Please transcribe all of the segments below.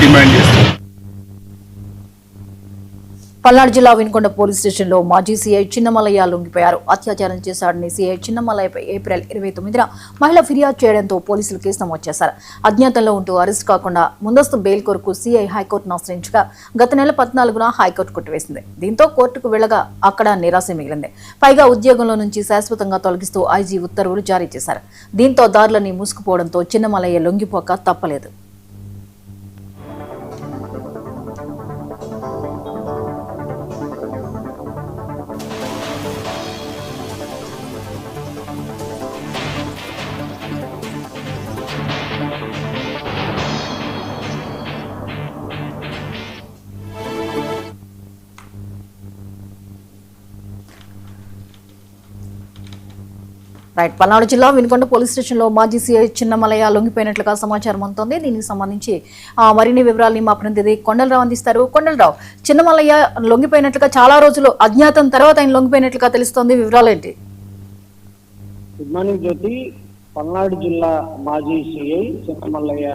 Demand చేస్తాం. పల్నాడు జిల్లా Vinukonda police స్టేషన్లో మాజీ సీఐ చిన్నమల్లయ్య లొంగిపోయారు. అత్యాచారం చేశాడని సీఐ చిన్నమల్లయ్యపై ఏప్రిల్ 29న మహిళ ఫిర్యాదు చేయడంతో పోలీసులు కేసు నమోదు చేశారు. అజ్ఞాతంలో ఉంటూ అరెస్ట్ కాకుండా ముందస్తు బెయిల్ కొరకు సీఐ హైకోర్టును ఆశ్రయించగా గత నెల 14న హైకోర్టు కొట్టివేసింది. దీంతో కోర్టుకు వెళ్లగా అక్కడ నిరాశ మిగిలింది. పైగా ఉద్యోగంలో నుంచి శాశ్వతంగా తొలగిస్తూ ఐజీ ఉత్తర్వులు జారీ చేశారు. దీంతో దారులని మూసుకుపోవడంతో చిన్నమల్లయ్య లొంగిపోక తప్పలేదు. పల్నాడు జిల్లా వినుకొండ పోలీస్ స్టేషన్లో మాజీ సీఐ చిన్నమల్లయ్య లొంగిపోయినట్లుగా సమాచారం అందుతోంది. దీనికి సంబంధించి మరిన్ని వివరాలని మా ప్రతినిధి కొండలరావు అందిస్తారు. కొండలరావు, చిన్నమల్లయ్య లొంగిపోయినట్లుగా చాలా రోజులు అజ్ఞాతం తర్వాత ఆయన లొంగిపోయినట్లుగా తెలుస్తోంది, వివరాలు ఏంటి? గుడ్ మార్నింగ్ జ్యోతి. పల్నాడు జిల్లా మాజీ సీఐ చిన్నమల్లయ్య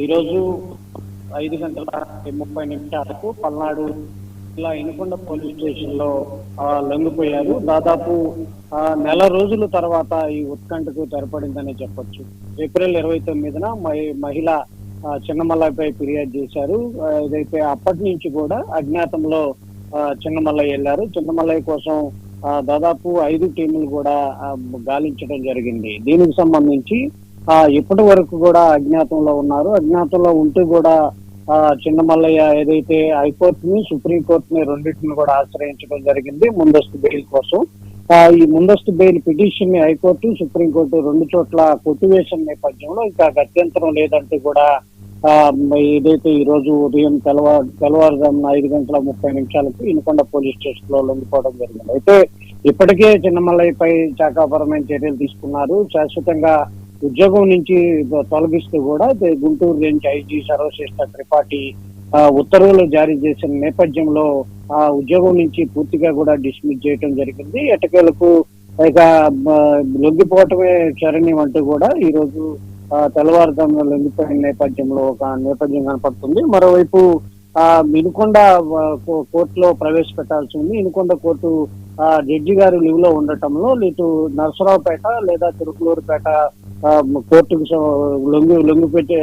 ఈరోజు 5:30 పల్నాడు జిల్లా వినుకొండ పోలీస్ స్టేషన్ లో లొంగిపోయారు. దాదాపు నెల రోజుల తర్వాత ఈ ఉత్కంఠకు తెరపడిందని చెప్పొచ్చు. ఏప్రిల్ 29న మహిళ చిన్నమల్లయ్యపై ఫిర్యాదు చేశారు. ఏదైతే అప్పటి నుంచి కూడా అజ్ఞాతంలో చిన్నమల్లయ్య వెళ్లారు. చిన్నమల్లయ్య కోసం దాదాపు 5 టీములు కూడా గాలించడం జరిగింది. దీనికి సంబంధించి ఇప్పటి వరకు కూడా అజ్ఞాతంలో ఉన్నారు. అజ్ఞాతంలో ఉంటూ కూడా చిన్నమల్లయ్య ఏదైతే హైకోర్టుని, సుప్రీంకోర్టుని రెండింటిని కూడా ఆశ్రయించడం జరిగింది ముందస్తు బెయిల్ కోసం. ఈ ముందస్తు బెయిల్ పిటిషన్ ని హైకోర్టు, సుప్రీంకోర్టు 2 చోట్ల కొట్టివేసిన నేపథ్యంలో ఇంకా గత్యంతరం లేదంటూ కూడా ఏదైతే ఈ రోజు ఉదయం తెల్లవారుజామున 5:30 వినుకొండ పోలీస్ స్టేషన్ లో లొంగిపోవడం జరిగింది. అయితే ఇప్పటికే చిన్నమల్లయ్యపై శాఖాపరమైన చర్యలు తీసుకున్నారు. శాశ్వతంగా ఉద్యోగం నుంచి తొలగిస్తూ కూడా గుంటూరు రేంజ్ ఐజీ సర్వశ్రేష్ఠ త్రిపాఠి ఉత్తర్వులు జారీ చేసిన నేపథ్యంలో ఆ ఉద్యోగం నుంచి పూర్తిగా కూడా డిస్మిస్ చేయడం జరిగింది. ఎట్టకేలకు ఇక లొంగిపోవటమే శరణ్యం అంటూ కూడా ఈ రోజు తెల్లవారుజామున లొంగిపోయిన నేపథ్యంలో ఒక నేపథ్యం కనపడుతుంది. మరోవైపు వినుకొండ కోర్టులో ప్రవేశపెట్టాల్సి ఉంది. వినుకొండ కోర్టు జడ్జి గారు లీవ్ లో ఉండటంలో ఇటు నరసరావుపేట లేదా తిరుకులూరుపేట కోర్టుకు లొంగిపెట్టే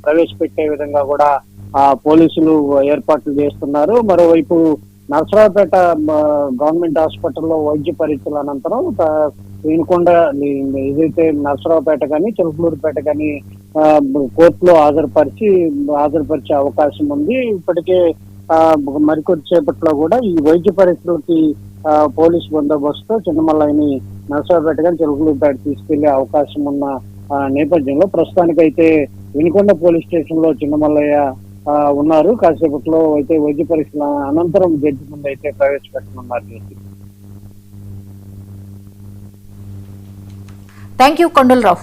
ప్రవేశపెట్టే విధంగా కూడా పోలీసులు ఏర్పాట్లు చేస్తున్నారు. మరోవైపు నరసరావుపేట గవర్నమెంట్ హాస్పిటల్లో వైద్య పరీక్షల అనంతరం వినుకొండ ఏదైతే నరసరావుపేట కానీ చిలుకలూరుపేట కానీ కోర్టులో హాజరుపరిచే అవకాశం ఉంది. ఇప్పటికే మరికొద్దిసేపట్లో కూడా ఈ వైద్య పరీక్షలకి పోలీస్ బందోబస్తుతో చిన్నమల్లయ్యని నరసరావుపేట కానీ చిలుకలూరుపేట తీసుకెళ్లే అవకాశం ఉన్న నేపథ్యంలో ప్రస్తుతానికైతే వినుకొండ పోలీస్ స్టేషన్ లో చిన్నమల్లయ్య ఉన్నారు. కాసేపట్లో అయితే వైద్య పరీక్షల అనంతరం జడ్జి ముందు అయితే ప్రవేశపెట్టనున్నారు. Thank you Kondalarao.